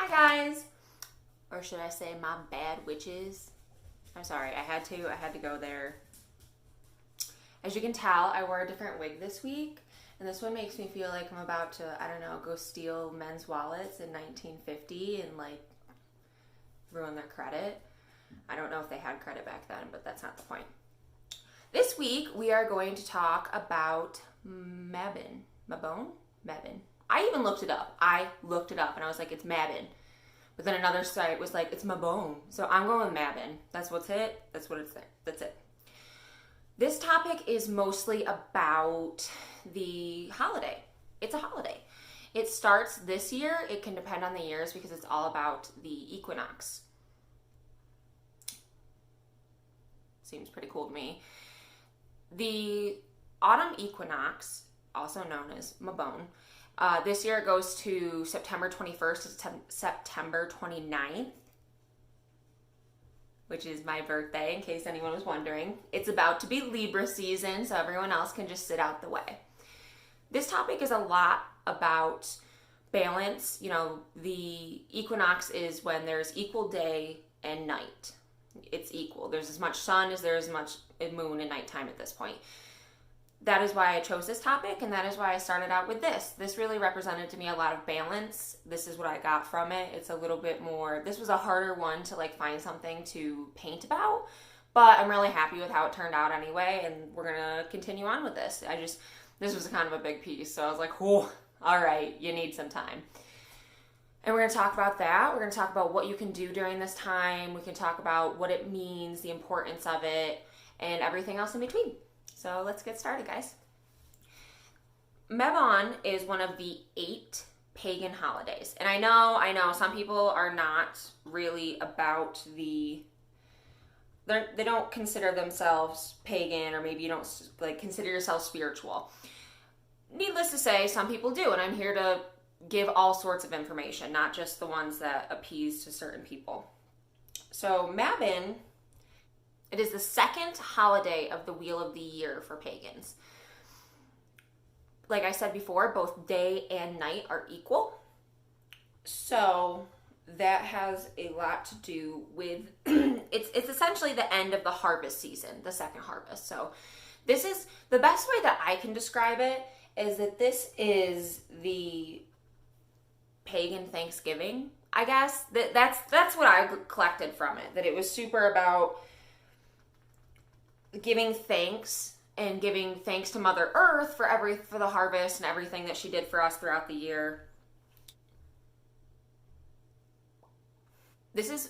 Hi guys, or should I say my bad witches. I'm sorry, I had to go there. As you can tell, I wore a different wig this week, and this one makes me feel like I'm about to, I don't know, go steal men's wallets in 1950 and like ruin their credit. I don't know if they had credit back then, but that's not the point. This week we are going to talk about Mabon. I even looked it up. And I was like, it's Mabon. But then another site was like, it's Mabon. So I'm going with Mabon. That's what's it. That's what it's there. That's it. This topic is mostly about the holiday. It's a holiday. It starts this year. It can depend on the years because it's all about the equinox. Seems pretty cool to me. The autumn equinox, also known as Mabon, this year it goes to September 21st to September 29th, which is my birthday, in case anyone was wondering. It's about to be Libra season, so everyone else can just sit out the way. This topic is a lot about balance. You know, the equinox is when there's equal day and night. It's equal. There's as much sun as there is much moon and nighttime at this point. That is why I chose this topic, and that is why I started out with this. This really represented to me a lot of balance. This is what I got from it. It's a little bit more, this was a harder one to like find something to paint about, but I'm really happy with how it turned out anyway, and we're gonna continue on with this. This was kind of a big piece, so I was like, oh, all right, you need some time. And we're going to talk about that. We're going to talk about what you can do during this time. We can talk about what it means, the importance of it, and everything else in between. So let's get started, guys. Mabon is one of the 8 pagan holidays. And I know, some people are not really about they don't consider themselves pagan, or maybe you don't like consider yourself spiritual. Needless to say, some people do, and I'm here to give all sorts of information, not just the ones that appease to certain people. So Mabon, it is the second holiday of the Wheel of the Year for pagans. Like I said before, both day and night are equal. So that has a lot to do with, it's essentially the end of the harvest season, the second harvest. So this is, the best way that I can describe it is that this is the pagan Thanksgiving, I guess. That's what I collected from it. That it was super about giving thanks and giving thanks to Mother Earth for the harvest and everything that she did for us throughout the year. This was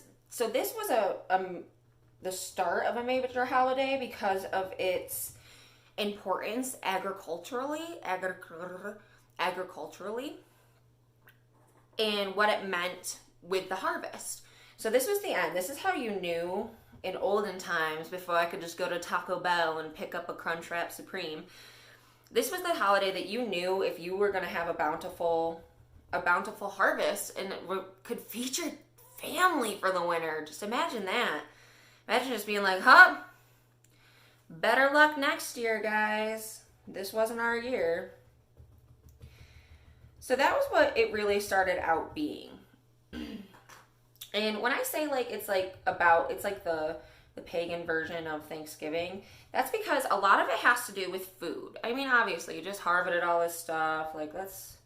the start of a major holiday because of its importance agriculturally, and what it meant with the harvest. So this was the end. This is how you knew in olden times, before I could just go to Taco Bell and pick up a Crunchwrap Supreme. This was the holiday that you knew if you were going to have a bountiful harvest, and it could feed your family for the winter. Just imagine that. Imagine just being like, better luck next year, guys. This wasn't our year. So that was what it really started out being. And when I say like it's like the pagan version of Thanksgiving, that's because a lot of it has to do with food. I mean, obviously, you just harvested all this stuff. Like, let's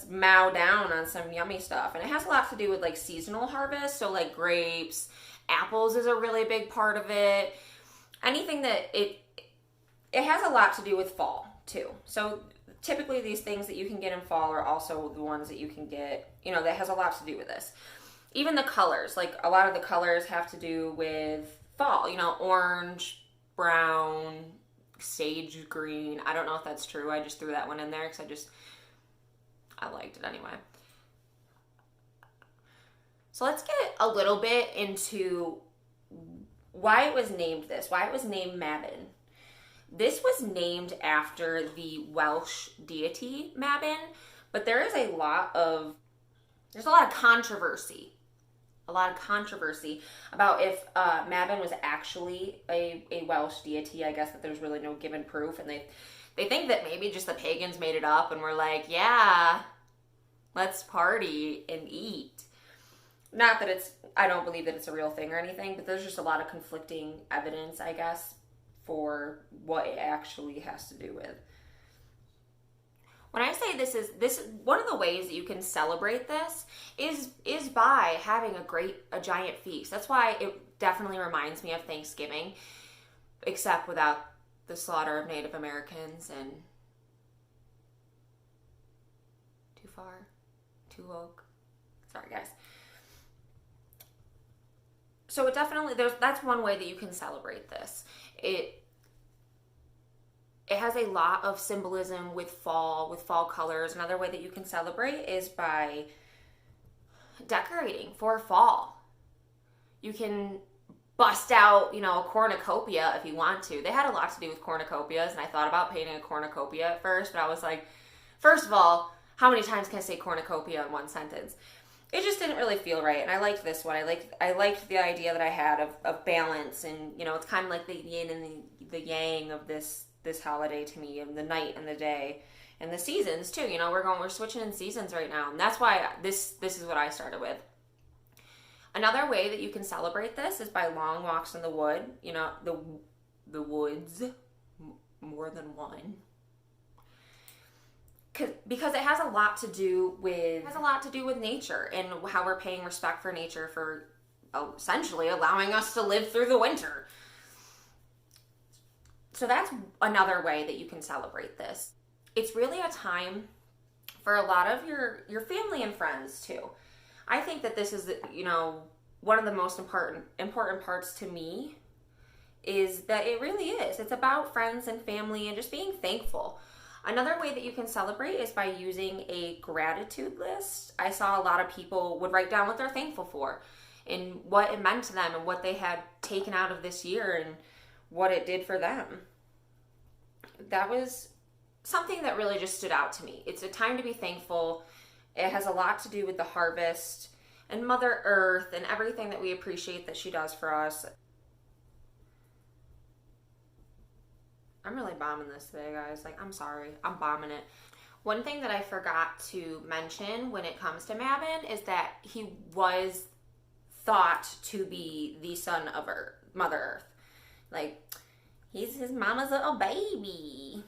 mow down on some yummy stuff. And it has a lot to do with like seasonal harvest. So like grapes, apples is a really big part of it. Anything that it has a lot to do with fall too. So typically these things that you can get in fall are also the ones that you can get, that has a lot to do with this. Even the colors, like a lot of the colors have to do with fall, orange, brown, sage green. I don't know if that's true. I just threw that one in there because I liked it anyway. So let's get a little bit into why it was named this, why it was named Mabon. This was named after the Welsh deity Mabon, but there's a lot of controversy. About if Mabon was actually a Welsh deity. I guess that there's really no given proof, and they think that maybe just the pagans made it up and were like, yeah, Let's party and eat. Not that I don't believe that it's a real thing or anything, but there's just a lot of conflicting evidence, I guess, for what it actually has to do with. When I say this is one of the ways that you can celebrate this is by having a giant feast. That's why it definitely reminds me of Thanksgiving, except without the slaughter of Native Americans and too far, too woke. Sorry, guys. So it definitely that's one way that you can celebrate this. It has a lot of symbolism with fall colors. Another way that you can celebrate is by decorating for fall. You can bust out, a cornucopia if you want to. They had a lot to do with cornucopias, and I thought about painting a cornucopia at first, but I was like, first of all, how many times can I say cornucopia in one sentence? It just didn't really feel right, and I liked this one. I liked the idea that I had of balance, and it's kind of like the yin and the yang of this holiday to me, and the night and the day and the seasons too. We're switching in seasons right now, and that's why this is what I started with. Another way that you can celebrate this is by long walks in the wood. The woods, more than one. Because it has a lot to do with nature and how we're paying respect for nature for essentially allowing us to live through the winter. So that's another way that you can celebrate this. It's really a time for a lot of your family and friends too. I think that this is, one of the most important parts to me is that it really is. It's about friends and family and just being thankful. Another way that you can celebrate is by using a gratitude list. I saw a lot of people would write down what they're thankful for and what it meant to them and what they had taken out of this year and what it did for them. That was something that really just stood out to me. It's a time to be thankful. It has a lot to do with the harvest and Mother Earth and everything that we appreciate that she does for us. I'm really bombing this today, guys. I'm sorry. I'm bombing it. One thing that I forgot to mention when it comes to Mabon is that he was thought to be the son of Mother Earth. He's his mama's little baby.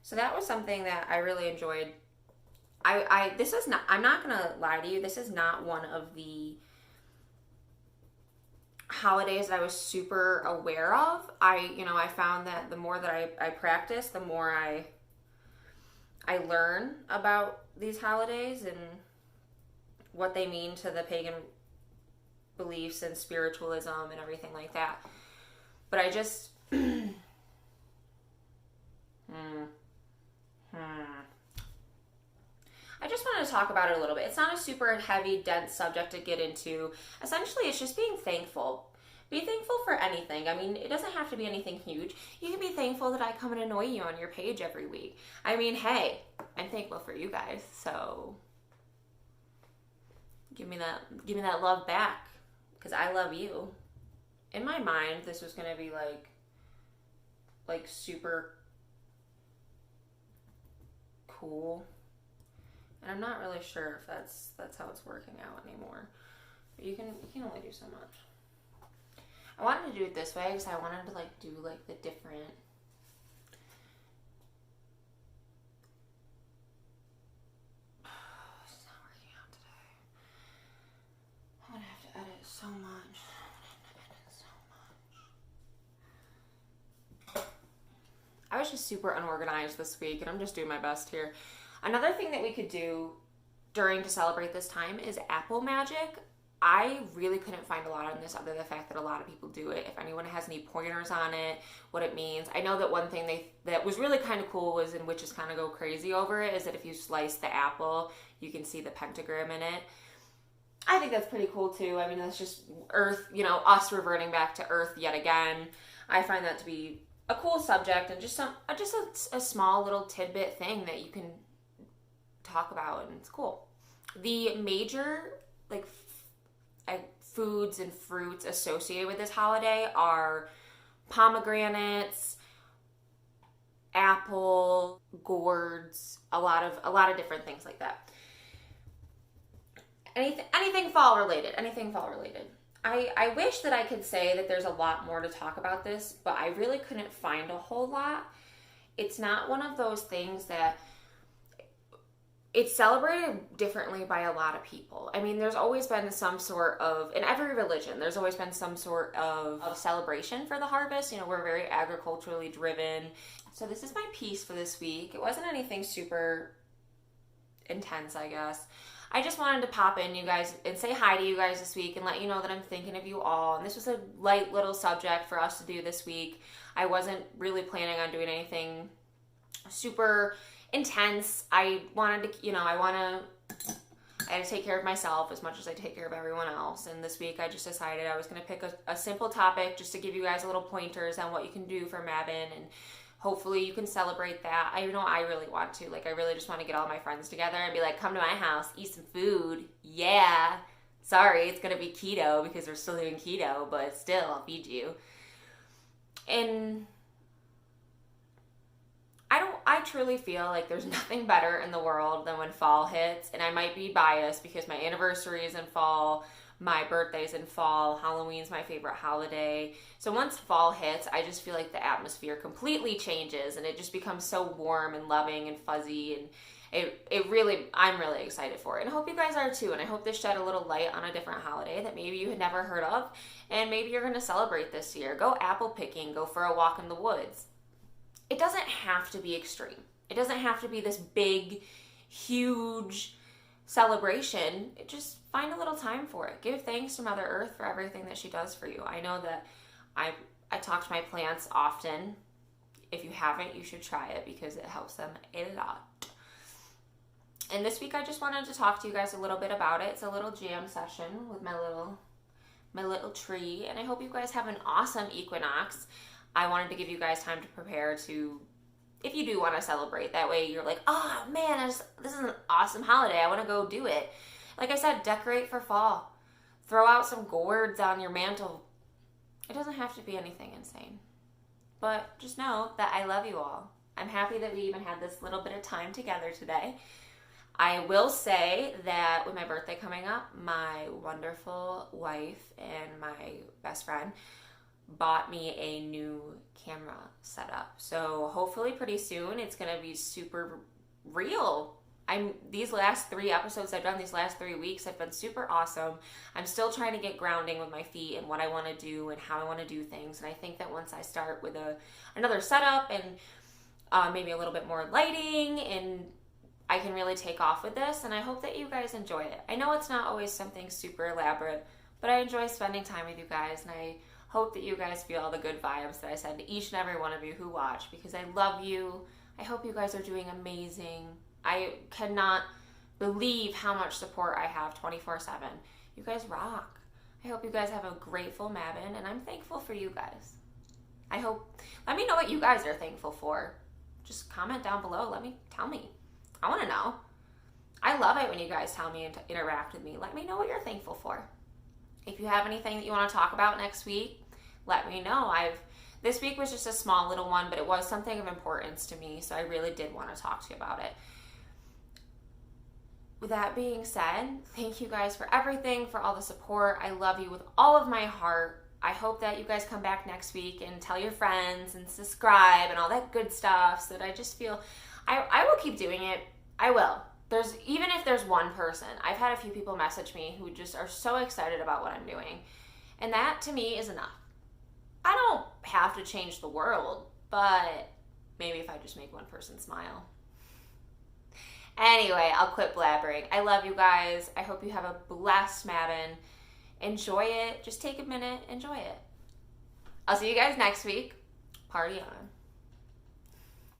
So that was something that I really enjoyed. I'm not gonna lie to you, this is not one of the holidays that I was super aware of. I found that the more that I practice, the more I learn about these holidays and what they mean to the pagan beliefs and spiritualism and everything like that. But I just I just wanted to talk about it a little bit. It's not a super heavy, dense subject to get into. Essentially, it's just being thankful. Be thankful for anything. It doesn't have to be anything huge. You can be thankful that I come and annoy you on your page every week. Hey, I'm thankful for you guys, so give me that love back, because I love you. In my mind, this was going to be like super cool. And I'm not really sure if that's how it's working out anymore. But you can only do so much. I wanted to do it this way because I wanted to do the different. It's not working out today. I'm gonna have to edit so much. I was just super unorganized this week, and I'm just doing my best here. Another thing that we could do to celebrate this time is apple magic. I really couldn't find a lot on this other than the fact that a lot of people do it. If anyone has any pointers on it, what it means. I know that one thing that was really kind of cool was, and witches kind of go crazy over it, is that if you slice the apple, you can see the pentagram in it. I think that's pretty cool too. That's just Earth, us reverting back to Earth yet again. I find that to be a cool subject and just a small little tidbit thing that you can talk about, and it's cool. The major foods and fruits associated with this holiday are pomegranates, apple, gourds, a lot of different things like that. Anything fall related. I wish that I could say that there's a lot more to talk about this, but I really couldn't find a whole lot. It's not one of those things that it's celebrated differently by a lot of people. I mean, there's always been some sort of, in every religion, there's always been some sort of celebration for the harvest. You know, we're very agriculturally driven. So this is my piece for this week. It wasn't anything super intense, I guess. I just wanted to pop in, you guys, and say hi to you guys this week and let you know that I'm thinking of you all. And this was a light little subject for us to do this week. I wasn't really planning on doing anything super intense. I wanted to, I had to take care of myself as much as I take care of everyone else. And this week I just decided I was going to pick a simple topic just to give you guys a little pointers on what you can do for Mabon, and hopefully you can celebrate that. I know I really want to. Like, I really just want to get all my friends together and be like, come to my house, eat some food. Yeah. Sorry, it's going to be keto because we're still doing keto, but still, I'll feed you. And I truly feel like there's nothing better in the world than when fall hits. And I might be biased because my anniversary is in fall, my birthday's in fall, Halloween's my favorite holiday. So once fall hits, I just feel like the atmosphere completely changes and it just becomes so warm and loving and fuzzy, and I'm really excited for it. And I hope you guys are too. And I hope this shed a little light on a different holiday that maybe you had never heard of and maybe you're going to celebrate this year. Go apple picking, go for a walk in the woods. It doesn't have to be extreme. It doesn't have to be this big, huge celebration. Just find a little time for it. Give thanks to Mother Earth for everything that she does for you. I know that I talk to my plants often. If you haven't, you should try it because it helps them a lot. And this week I just wanted to talk to you guys a little bit about it. It's a little jam session with my little tree, and I hope you guys have an awesome equinox. I wanted to give you guys time to prepare to, if you do want to celebrate, that way you're like, oh man, this is an awesome holiday. I want to go do it. Like I said, decorate for fall. Throw out some gourds on your mantle. It doesn't have to be anything insane. But just know that I love you all. I'm happy that we even had this little bit of time together today. I will say that with my birthday coming up, my wonderful wife and my best friend bought me a new camera setup. So hopefully pretty soon it's going to be super real. These last 3 episodes I've done, these last 3 weeks have been super awesome. I'm still trying to get grounding with my feet and what I want to do and how I want to do things. And I think that once I start with another setup and maybe a little bit more lighting, and I can really take off with this. And I hope that you guys enjoy it. I know it's not always something super elaborate, but I enjoy spending time with you guys, and I hope that you guys feel all the good vibes that I said to each and every one of you who watch, because I love you. I hope you guys are doing amazing. I cannot believe how much support I have 24/7. You guys rock. I hope you guys have a grateful Mabon, and I'm thankful for you guys. Let me know what you guys are thankful for. Just comment down below. Tell me. I want to know. I love it when you guys tell me and interact with me. Let me know what you're thankful for. If you have anything that you want to talk about next week, let me know. This week was just a small little one, but it was something of importance to me, so I really did want to talk to you about it. With that being said, thank you guys for everything, for all the support. I love you with all of my heart. I hope that you guys come back next week and tell your friends and subscribe and all that good stuff, so that I just feel I will keep doing it. I will. Even if there's one person, I've had a few people message me who just are so excited about what I'm doing. And that to me is enough. I don't have to change the world, but maybe if I just make one person smile. Anyway, I'll quit blabbering. I love you guys. I hope you have a blessed Mabon. Enjoy it. Just take a minute. Enjoy it. I'll see you guys next week. Party on.